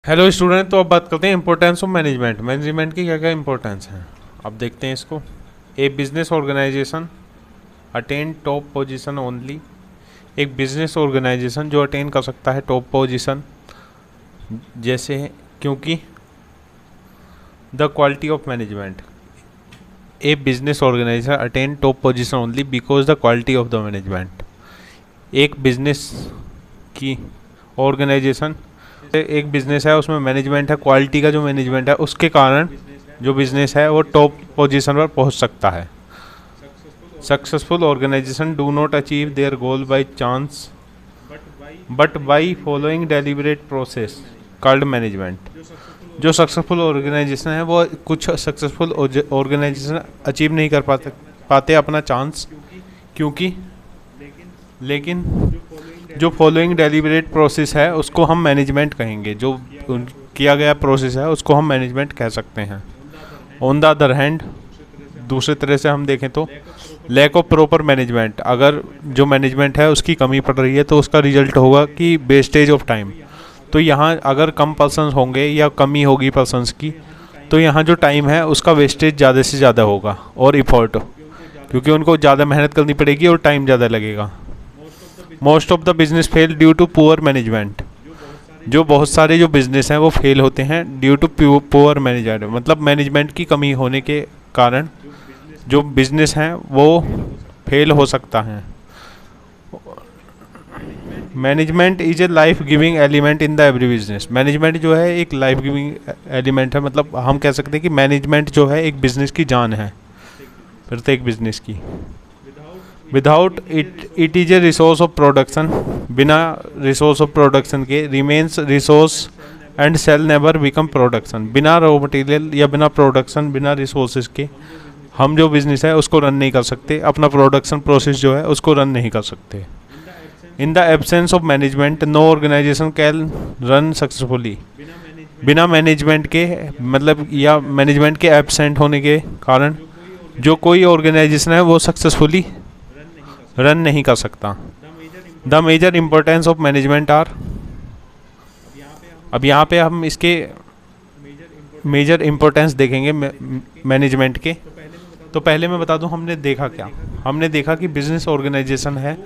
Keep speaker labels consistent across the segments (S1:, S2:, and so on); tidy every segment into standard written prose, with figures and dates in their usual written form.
S1: Hello student, तो अब बात करते हैं इंपॉर्टेंस ऑफ मैनेजमेंट। मैनेजमेंट की क्या क्या इंपॉर्टेंस है अब देखते हैं इसको। A business organisation attain top position only. एक बिजनेस ऑर्गेनाइजेशन जो अटेन कर सकता है टॉप पोजीशन, जैसे क्योंकि the quality of management. A business organisation attain top position only because the quality of the management. एक बिजनेस की ऑर्गेनाइजेशन, एक बिजनेस है उसमें मैनेजमेंट है, क्वालिटी का जो मैनेजमेंट है उसके कारण जो बिजनेस है वो टॉप पोजीशन पर पहुंच सकता है। Successful organisation do not achieve their goal by chance but by following deliberate process called management. जो सक्सेसफुल ऑर्गेनाइजेशन है वो कुछ सक्सेसफुल ऑर्गेनाइजेशन अचीव नहीं कर पाते अपना चांस, क्योंकि लेकिन जो फॉलोइंग डेलिबरेट प्रोसेस है उसको हम मैनेजमेंट कहेंगे। जो किया गया प्रोसेस है उसको हम मैनेजमेंट कह सकते हैं। ऑन द अदर हैंड, दूसरे तरह से हम देखें तो लैक ऑफ प्रॉपर मैनेजमेंट, अगर जो मैनेजमेंट है उसकी कमी पड़ रही है तो उसका रिजल्ट होगा कि वेस्टेज ऑफ टाइम। तो यहाँ अगर कम पर्सन्स होंगे या कमी होगी पर्सन्स की, तो यहाँ जो टाइम है उसका वेस्टेज ज़्यादा से ज़्यादा होगा, और इफोर्ट, क्योंकि उनको ज़्यादा मेहनत करनी पड़ेगी और टाइम ज़्यादा लगेगा। Most of the business fail due to poor management. जो बहुत सारे जो बिजनेस हैं वो फेल होते हैं ड्यू टू पुअर मैनेजमेंट, मतलब मैनेजमेंट की कमी होने के कारण जो बिजनेस हैं वो फेल हो सकता है। Management is a life giving element in the every business. Management जो है एक लाइफ गिविंग एलिमेंट है, मतलब हम कह सकते हैं कि मैनेजमेंट जो है एक बिजनेस की जान है, प्रत्येक बिजनेस की। Without it is a resource of production. बिना रिसोर्स ऑफ प्रोडक्शन के remains resource and sell never become production. बिना रॉ मटेरियल या बिना प्रोडक्शन, बिना रिसोर्सेज के हम जो बिजनेस है उसको रन नहीं कर सकते, अपना प्रोडक्शन प्रोसेस जो है उसको रन नहीं कर सकते। In the absence of management no organisation can run successfully. बिना मैनेजमेंट के, मतलब या मैनेजमेंट के एब्सेंट होने के कारण जो कोई ऑर्गेनाइजेशन है वो सक्सेसफुली रन नहीं कर सकता। The major importance of management are, अब यहाँ पे हम इसके मेजर इम्पोर्टेंस देखेंगे मैनेजमेंट के। तो पहले मैं बता दूं हमने देखा क्या। हमने देखा कि बिजनेस ऑर्गेनाइजेशन है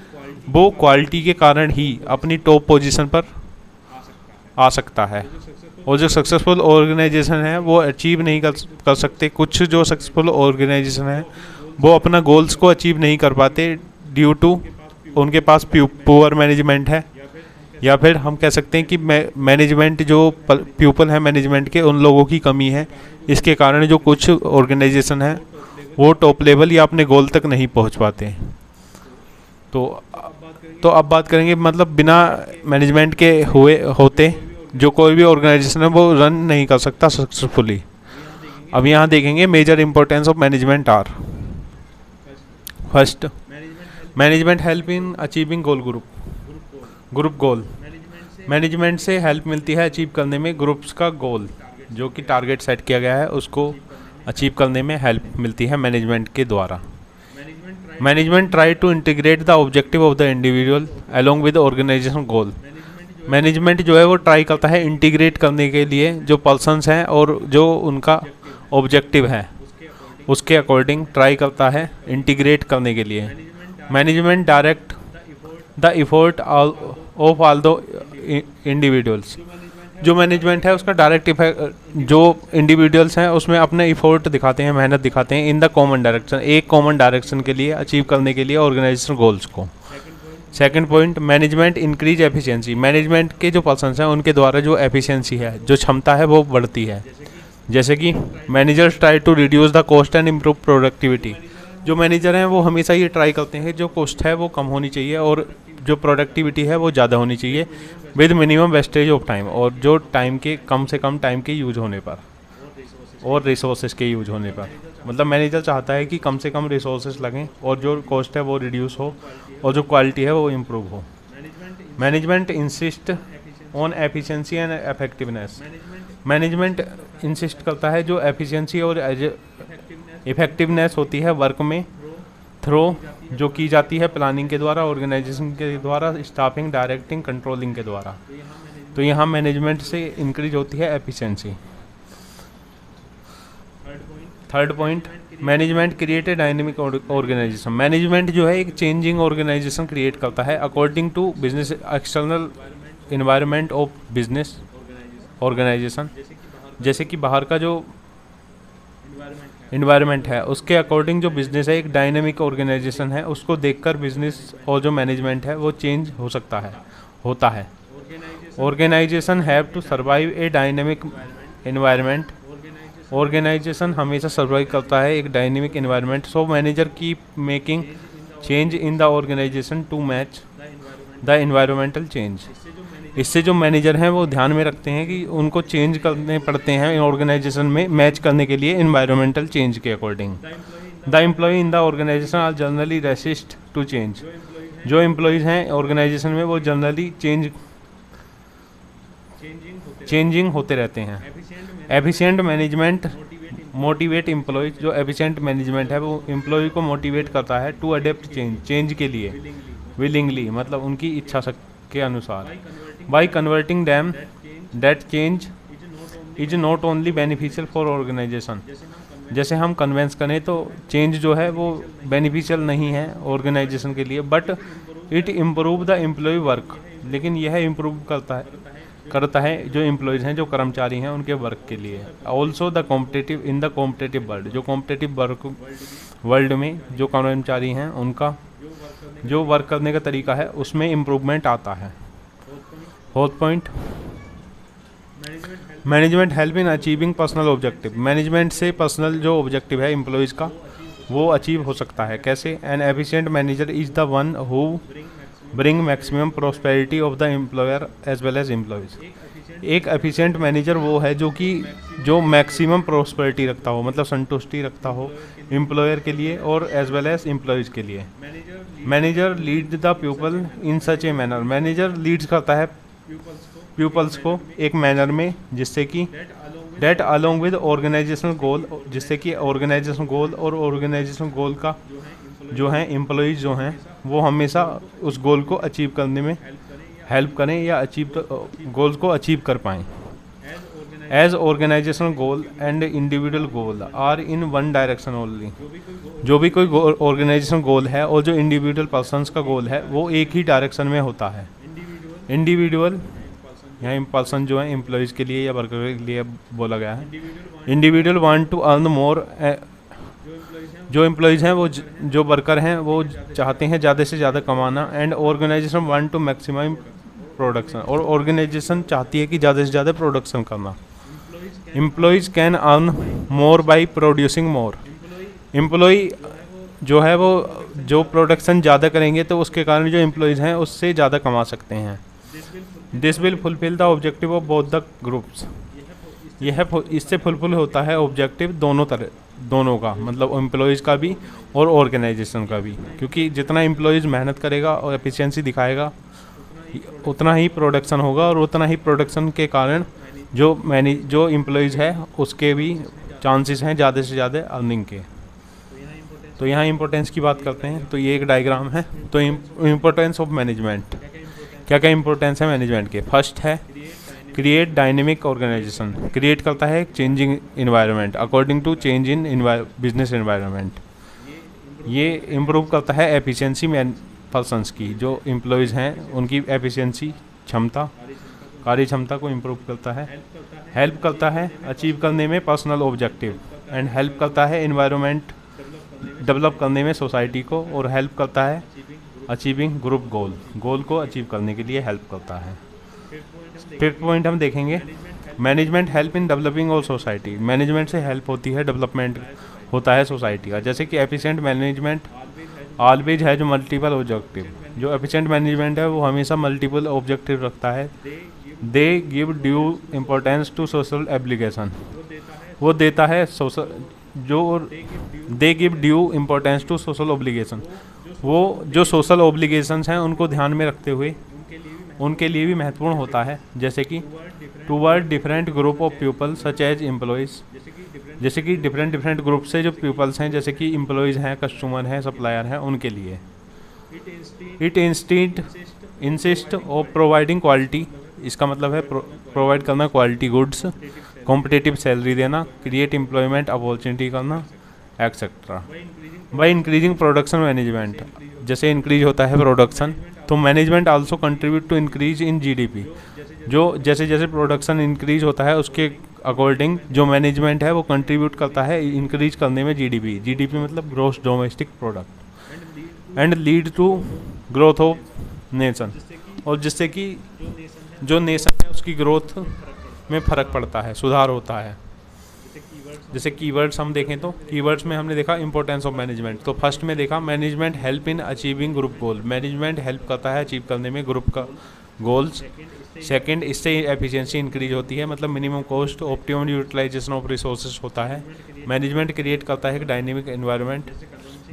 S1: वो क्वालिटी के कारण ही अपनी टॉप पोजीशन पर आ सकता है, और जो सक्सेसफुल ऑर्गेनाइजेशन है वो अचीव नहीं कर सकते। कुछ जो सक्सेसफुल ऑर्गेनाइजेशन है वो अपना गोल्स को अचीव नहीं कर पाते ड्यू टू उनके पास पुअर मैनेजमेंट है, या फिर हम कह सकते हैं कि मैनेजमेंट जो पीपल है मैनेजमेंट के उन लोगों की कमी है। इसके कारण जो कुछ ऑर्गेनाइजेशन है वो टॉप लेवल या अपने गोल तक नहीं पहुंच पाते। तो अब बात करेंगे, मतलब बिना मैनेजमेंट के होते जो कोई भी ऑर्गेनाइजेशन है वो रन नहीं कर सकता सक्सेसफुली। अब यहाँ देखेंगे major importance of management are. First, management help in achieving group goal. Management से हेल्प मिलती है अचीव करने में ग्रुप्स का गोल, जो कि टारगेट सेट किया गया है उसको अचीव करने में हेल्प मिलती है मैनेजमेंट के द्वारा। Management try to integrate the objective of the individual along with organisation goal. Management जो है वो ट्राई करता है इंटीग्रेट करने के लिए जो पर्सन्स हैं और जो उनका ऑब्जेक्टिव है उसके अकॉर्डिंग ट्राई करता है इंटीग्रेट करने के लिए। Management direct the effort of all the individuals. जो मैनेजमेंट है उसका डायरेक्ट इफेक्ट, जो इंडिविजुअल्स हैं उसमें अपने इफोर्ट दिखाते हैं, मेहनत दिखाते हैं इन द कॉमन डायरेक्शन, एक कॉमन डायरेक्शन के लिए अचीव करने के लिए ऑर्गेनाइजेशन गोल्स को। Second point, management increase efficiency. Management के जो पर्सन्स हैं उनके द्वारा जो एफिशिएंसी है, जो क्षमता है वो बढ़ती है। जैसे कि managers try to reduce the cost and improve productivity. जो मैनेजर हैं वो हमेशा ये ट्राई करते हैं जो कॉस्ट है वो कम होनी चाहिए और जो प्रोडक्टिविटी है वो ज़्यादा होनी चाहिए with minimum wastage of time, और जो टाइम के कम से कम टाइम के यूज होने पर और रिसोर्सेज के यूज होने पर। मतलब मैनेजर चाहता है कि कम से कम रिसोर्सेज लगें और जो कॉस्ट है वो रिड्यूस हो और जो क्वालिटी है वो इम्प्रूव हो। Management insist on efficiency and effectiveness. Management insist करता है जो एफिशिएंसी और इफेक्टिवनेस होती है वर्क में थ्रो जो की जाती है प्लानिंग के द्वारा, ऑर्गेनाइजेशन के द्वारा, स्टाफिंग, डायरेक्टिंग, कंट्रोलिंग के द्वारा। तो यहाँ मैनेजमेंट से इंक्रीज होती है efficiency. Third point, management create a dynamic organisation. Management जो है एक चेंजिंग ऑर्गेनाइजेशन क्रिएट करता है according to business external environment of business organisation. जैसे कि बाहर का जो इन्वायरमेंट है उसके अकॉर्डिंग जो बिजनेस है एक डायनेमिक ऑर्गेनाइजेशन है, उसको देखकर बिजनेस और जो मैनेजमेंट है वो चेंज हो सकता है, होता है। Organisation have to survive a dynamic environment. Organisation हमेशा सर्वाइव करता है एक dynamic environment. So manager keep making change in the organisation to match the environmental change. इससे जो मैनेजर हैं वो ध्यान में रखते हैं कि उनको चेंज करने पड़ते हैं ऑर्गेनाइजेशन में मैच करने के लिए एनवायरमेंटल चेंज के according. The employee in the organisation are generally resist to change. जो एम्प्लॉयज़ हैं ऑर्गेनाइजेशन में वो जनरली चेंजिंग होते रहते हैं। Efficient management motivate employees. जो एफिशिएंट मैनेजमेंट है वो एम्प्लॉय को मोटिवेट करता है टू अडेप्ट चेंज के लिए विलिंगली, मतलब उनकी इच्छा के अनुसार। By converting them that change is not only beneficial for organisation. जैसे हम कन्वेंस करें तो चेंज जो है वो बेनिफिशियल नहीं है ऑर्गेनाइजेशन के लिए, but it improve the employee work. लेकिन यह इम्प्रूव करता है जो एम्प्लॉयज़ हैं, जो कर्मचारी हैं, उनके वर्क के लिए। Also the competitive in the competitive world. जो कॉम्पिटिटिव वर्ल्ड में जो कर्मचारी हैं उनका जो वर्क करने का तरीका है उसमें इम्प्रूवमेंट आता है। Fourth point, management help in achieving personal objective. Management से पर्सनल जो ऑब्जेक्टिव है एम्प्लॉयज़ का वो अचीव हो सकता है। कैसे? An efficient manager is the one who bring maximum prosperity of the employer as well as employees. एक एफिशिएंट मैनेजर वो है जो मैक्सिमम प्रोस्पेरिटी रखता हो, मतलब संतुष्टि रखता हो एम्प्लॉयर के लिए और एज वेल एज एम्प्लॉयज़ के लिए। Manager lead the people in such a manner. Manager leads करता है पीपल्स को एक मैनर में जिससे कि that along with organisational goal, जिससे कि ऑर्गेनाइजेशन गोल और ऑर्गेनाइजेशन गोल का जो है एम्प्लॉयज़ जो हैं वो हमेशा उस गोल को अचीव करने में हेल्प करें या गोल्स को अचीव कर पाएँ। As organisational goal and individual goal are in one direction only. जो भी कोई ऑर्गेनाइजेशन गोल है और जो इंडिविजुअल पर्सनस का गोल है वो एक ही डायरेक्शन में होता है। इंडिविजुअल यहाँ पर्सन जो है एम्प्लॉयज़ के लिए या वर्कर के लिए बोला गया है। Individual want to earn more. जो एम्प्लॉयज़ हैं वो जो वर्कर हैं वो चाहते हैं ज़्यादा से ज़्यादा कमाना। And organisation want to maximise production. और ऑर्गेनाइजेशन चाहती है कि ज़्यादा से ज़्यादा प्रोडक्शन करना। Employees can earn more by producing more. Employee जो है वो जो प्रोडक्शन ज़्यादा करेंगे तो उसके कारण जो एम्प्लॉयज़ हैं उससे ज़्यादा कमा सकते हैं। This will fulfil the objective of both the groups. यह इससे फुलफिल होता है ऑब्जेक्टिव दोनों का, मतलब एम्प्लॉयज़ का भी और ऑर्गेनाइजेशन का भी। क्योंकि जितना एम्प्लॉयज़ मेहनत करेगा और एफिशिएंसी दिखाएगा उतना ही प्रोडक्शन होगा और उतना ही प्रोडक्शन के कारण जो एम्प्लॉयज़ है उसके भी चांसेस हैं ज़्यादा से ज़्यादा अर्निंग के। तो यहाँ इम्पोर्टेंस की बात करते हैं तो ये एक डायग्राम है। तो इम्पोर्टेंस ऑफ मैनेजमेंट, क्या क्या इम्पोर्टेंस है मैनेजमेंट के। फर्स्ट है क्रिएट डायनेमिक ऑर्गेनाइजेशन। क्रिएट करता है changing environment according to change in business environment. ये इम्प्रूव करता है एफिशिएंसी पर्सनस की, जो एम्प्लॉयज़ हैं उनकी एफिशिएंसी क्षमता, कार्य क्षमता को इम्प्रूव करता है। हेल्प करता है अचीव करने में पर्सनल ऑब्जेक्टिव। एंड हेल्प करता है इन्वायरमेंट डेवलप करने में सोसाइटी को। और हेल्प करता है अचीविंग ग्रुप गोल को अचीव करने के लिए हेल्प करता है। फिफ्थ पॉइंट हम देखेंगे, मैनेजमेंट हेल्प इन डेवलपिंग और सोसाइटी। मैनेजमेंट से हेल्प होती है, डेवलपमेंट होता है सोसाइटी का। जैसे कि एफिशिएंट मैनेजमेंट ऑलवेज है जो मल्टीपल ऑब्जेक्टिव। जो एफिशिएंट मैनेजमेंट है वो हमेशा मल्टीपल ऑब्जेक्टिव रखता है। They give due importance to social application. वो देता है they give due importance to social obligation. वो जो सोशल ऑब्लिगेशंस हैं उनको ध्यान में रखते हुए उनके लिए भी महत्वपूर्ण होता है। जैसे कि toward different group of people such as employees. जैसे कि डिफरेंट ग्रुप से जो पीपल्स हैं, जैसे कि एम्प्लॉयज़ हैं, कस्टमर हैं, सप्लायर हैं, उनके लिए। It insist of providing quality इसका मतलब है प्रोवाइड करना क्वालिटी गुड्स, कॉम्पिटिटिव सैलरी देना, क्रिएट एम्प्लॉयमेंट अपॉर्चुनिटी करना, etcetera. By increasing production management, जैसे इंक्रीज होता है प्रोडक्शन तो management also contribute to increase in GDP. जो जैसे जैसे प्रोडक्शन इंक्रीज होता है उसके अकॉर्डिंग जो मैनेजमेंट है वो कंट्रीब्यूट करता है इंक्रीज करने में जीडीपी। जीडीपी मतलब gross domestic product, and lead to growth of nation, और जिससे कि जो नेशन है उसकी ग्रोथ में फ़र्क पड़ता है, सुधार होता है। जैसे कीवर्ड्स हम देखें तो कीवर्ड्स में हमने देखा इंपॉर्टेंस ऑफ मैनेजमेंट। तो फर्स्ट में देखा management help in achieving group goal, management help करता है अचीव करने में ग्रुप का गोल्स। सेकंड, इससे एफिशिएंसी इंक्रीज होती है, मतलब minimum cost, optimum utilisation of resources होता है। मैनेजमेंट क्रिएट करता है एक डायनेमिक एनवायरनमेंट,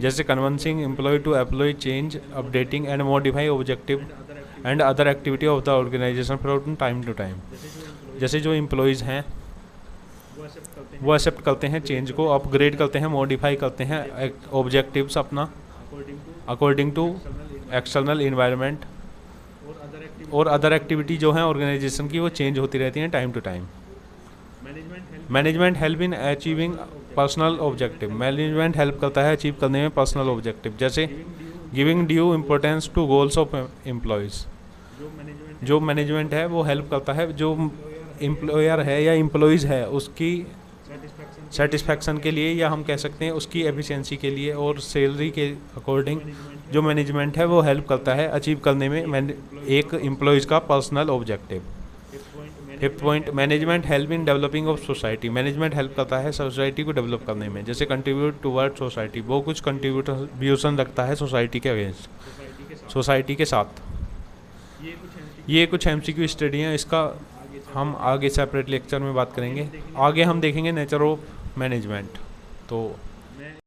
S1: जैसे convincing employ to apply change, updating and modify objective and other activity of the organisation from time to time. जैसे जो एम्प्लॉयज़ हैं वो एक्सेप्ट करते हैं चेंज को, अपग्रेड करते हैं, मॉडिफाई करते हैं ऑब्जेक्टिव्स अपना अकॉर्डिंग टू एक्सटर्नल इन्वायरमेंट, और अदर एक्टिविटी जो है ऑर्गेनाइजेशन की वो चेंज होती रहती हैं time to time. Management help in achieving personal objective, management help करता है अचीव करने में पर्सनल ऑब्जेक्टिव, जैसे giving due importance to goals of employees. जो मैनेजमेंट है वो हेल्प करता है जो एम्प्लॉयर है या एम्प्लॉयज़ है उसकी सेटिस्फैक्शन के लिए, या हम कह सकते हैं उसकी एफिशिएंसी के लिए और सैलरी के अकॉर्डिंग जो मैनेजमेंट है वो हेल्प करता है अचीव करने में एक एम्प्लॉयज़ का personal objective. Fifth point, management help in developing of society, management help करता है सोसाइटी को डेवलप करने में, जैसे कंट्रीब्यूट टूवर्ड सोसाइटी, वो कुछ कंट्रीब्यूशन रखता है सोसाइटी के अगेंस्ट, सोसाइटी के साथ। ये कुछ एमसीक्यू स्टडी हैं, इसका हम आगे सेपरेट लेक्चर में बात करेंगे। आगे हम देखेंगे नेचर ऑफ मैनेजमेंट। तो